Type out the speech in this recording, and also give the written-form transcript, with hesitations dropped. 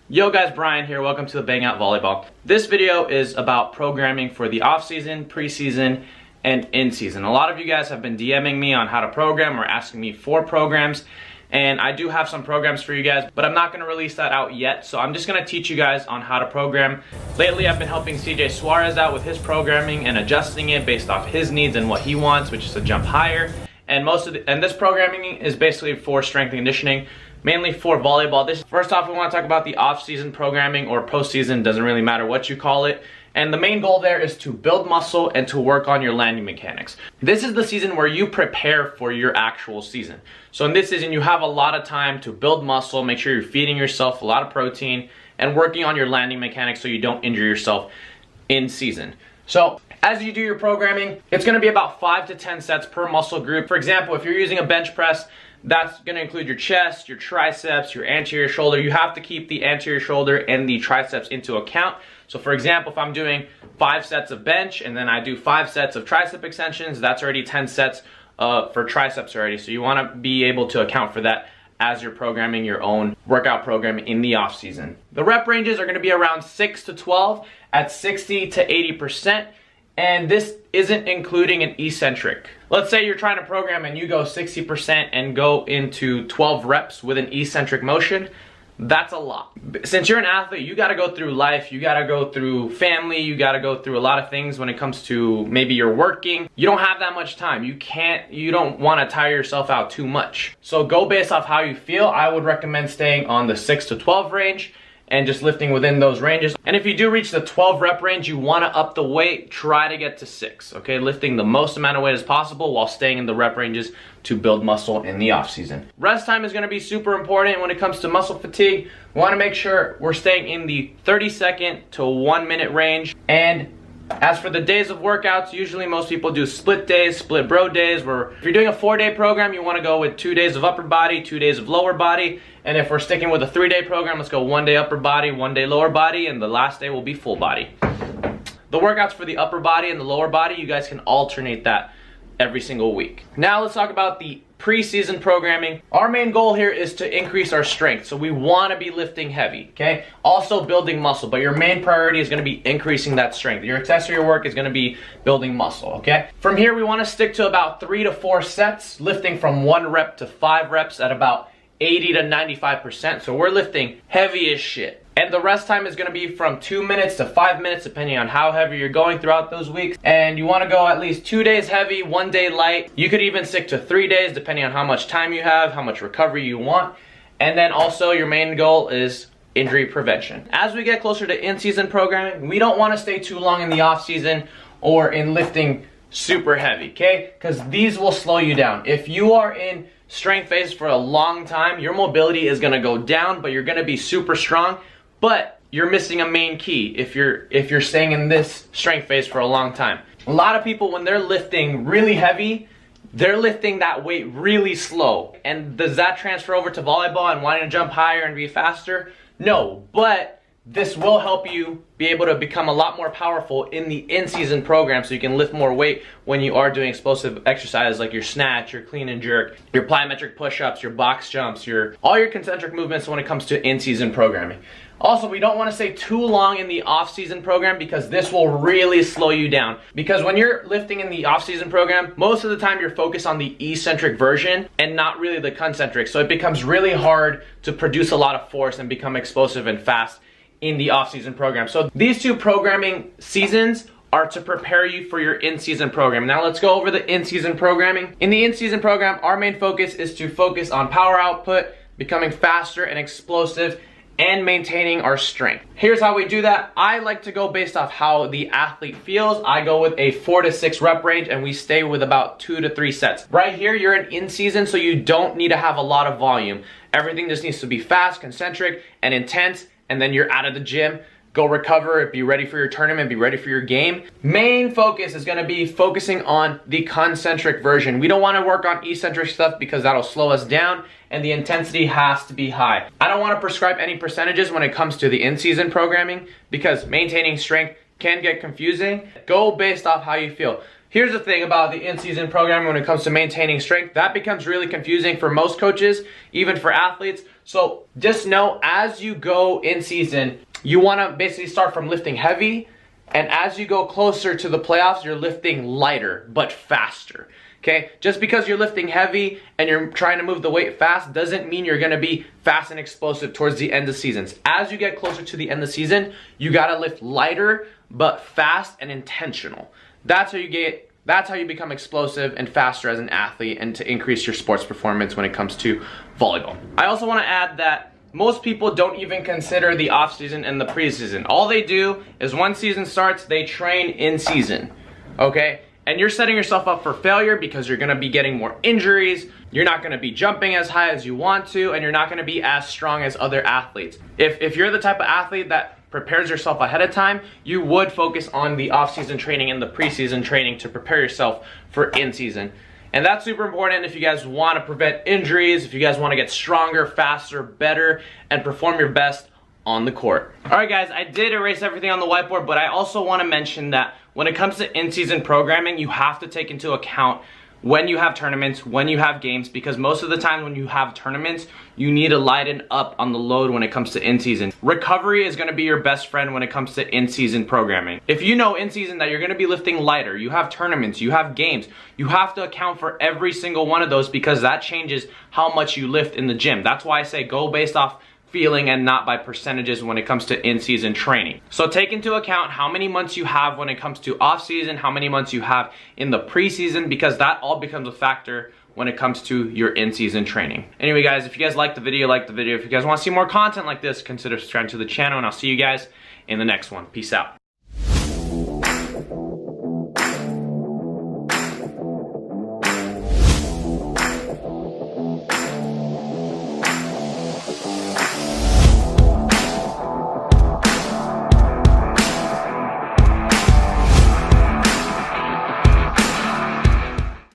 Yo guys, Brian here. Welcome to the Bang Out Volleyball. This video is about programming for the off-season, preseason, and in-season. A lot of you guys have been DMing me on how to program or asking me for programs, and I do have some programs for you guys, but I'm not going to release that out yet, so I'm just going to teach you guys on how to program. Lately, I've been helping CJ Suarez out with his programming and adjusting it based off his needs and what he wants, which is to jump higher. And this programming is basically for strength and conditioning, mainly for volleyball. First off, we want to talk about the off-season programming or postseason, doesn't really matter what you call it. And the main goal there is to build muscle and to work on your landing mechanics. This is the season where you prepare for your actual season. So in this season, you have a lot of time to build muscle, make sure you're feeding yourself a lot of protein, and working on your landing mechanics so you don't injure yourself in season. So as you do your programming, it's going to be about 5 to 10 sets per muscle group. For example, if you're using a bench press, that's going to include your chest, your triceps, your anterior shoulder. You have to keep the anterior shoulder and the triceps into account. So for example, if I'm doing 5 sets of bench and then I do 5 sets of tricep extensions, that's already 10 sets for triceps already. So you want to be able to account for that as you're programming your own workout program in the off season. The rep ranges are going to be around 6 to 12 at 60 to 80%. And this isn't including an eccentric. Let's say you're trying to program and you go 60% and go into 12 reps with an eccentric motion. That's a lot. Since you're an athlete, you gotta go through life, you gotta go through family, you gotta go through a lot of things when it comes to maybe you're working. You don't have that much time. You don't wanna tire yourself out too much. So go based off how you feel. I would recommend staying on the 6 to 12 range and just lifting within those ranges. And if you do reach the 12 rep range, you wanna up the weight, try to get to 6, okay? Lifting the most amount of weight as possible while staying in the rep ranges to build muscle in the off season. Rest time is gonna be super important when it comes to muscle fatigue. We wanna make sure we're staying in the 30-second to 1-minute range. And as for the days of workouts, usually most people do split days, split bro days, where if you're doing a 4-day program, you wanna go with 2 days of upper body, 2 days of lower body. And if we're sticking with a 3-day program, let's go 1 day upper body, 1 day lower body, and the last day will be full body. The workouts for the upper body and the lower body, you guys can alternate that every single week. Now let's talk about the preseason programming. Our main goal here is to increase our strength. So we want to be lifting heavy, okay? Also building muscle, but your main priority is going to be increasing that strength. Your accessory work is going to be building muscle, okay? From here, we want to stick to about 3 to 4 sets, lifting from 1 rep to 5 reps at about 80 to 95%. So we're lifting heavy as shit. And the rest time is going to be from 2 minutes to 5 minutes, depending on how heavy you're going throughout those weeks. And you want to go at least 2 days heavy, 1 day light. You could even stick to 3 days, depending on how much time you have, how much recovery you want. And then also your main goal is injury prevention. As we get closer to in-season programming, we don't want to stay too long in the off-season or in lifting super heavy, okay? Because these will slow you down. If you are in strength phase for a long time, your mobility is going to go down, but you're going to be super strong. But you're missing a main key if you're staying in this strength phase for a long time. A lot of people, when they're lifting really heavy, they're lifting that weight really slow. And does that transfer over to volleyball and wanting to jump higher and be faster? No, but this will help you be able to become a lot more powerful in the in-season program so you can lift more weight when you are doing explosive exercises like your snatch, your clean and jerk, your plyometric push-ups, your box jumps, all your concentric movements when it comes to in-season programming. Also, we don't want to stay too long in the off-season program because this will really slow you down. Because when you're lifting in the off-season program, most of the time you're focused on the eccentric version and not really the concentric. So it becomes really hard to produce a lot of force and become explosive and fast in the off-season program. So these 2 programming seasons are to prepare you for your in-season program. Now let's go over the in-season programming. In the in-season program, our main focus is to focus on power output, becoming faster and explosive, and maintaining our strength. Here's how we do that. I like to go based off how the athlete feels. I go with a 4 to 6 rep range and we stay with about 2 to 3 sets. Right here, you're in season, so you don't need to have a lot of volume. Everything just needs to be fast, concentric, and intense, and then you're out of the gym. Go recover, be ready for your tournament, be ready for your game. Main focus is gonna be focusing on the concentric version. We don't wanna work on eccentric stuff because that'll slow us down and the intensity has to be high. I don't wanna prescribe any percentages when it comes to the in-season programming because maintaining strength can get confusing. Go based off how you feel. Here's the thing about the in-season program when it comes to maintaining strength. That becomes really confusing for most coaches, even for athletes. So just know, as you go in season, you want to basically start from lifting heavy, and as you go closer to the playoffs, you're lifting lighter but faster. Okay, just because you're lifting heavy and you're trying to move the weight fast doesn't mean you're gonna be fast and explosive towards the end of seasons. As you get closer to the end of the season, you gotta lift lighter but fast and intentional. That's how you become explosive and faster as an athlete, and to increase your sports performance when it comes to volleyball. I also want to add that most people don't even consider the off season and the preseason. All they do is when season starts, they train in season. Okay? And you're setting yourself up for failure because you're gonna be getting more injuries, you're not gonna be jumping as high as you want to, and you're not gonna be as strong as other athletes. If you're the type of athlete that prepares yourself ahead of time, you would focus on the off-season training and the preseason training to prepare yourself for in-season. And that's super important if you guys wanna prevent injuries, if you guys wanna get stronger, faster, better, and perform your best on the court. Alright guys, I did erase everything on the whiteboard, but I also want to mention that when it comes to in-season programming, you have to take into account when you have tournaments, when you have games, because most of the time when you have tournaments, you need to lighten up on the load when it comes to in-season. Recovery is going to be your best friend when it comes to in-season programming. If you know in-season that you're going to be lifting lighter, you have tournaments, you have games, you have to account for every single one of those, because that changes how much you lift in the gym. That's why I say go based off feeling and not by percentages when it comes to in-season training. So take into account how many months you have when it comes to off-season, how many months you have in the preseason, because that all becomes a factor when it comes to your in-season training. Anyway guys, if you guys like the video, like the video. If you guys want to see more content like this, consider subscribing to the channel, and I'll see you guys in the next one. Peace out.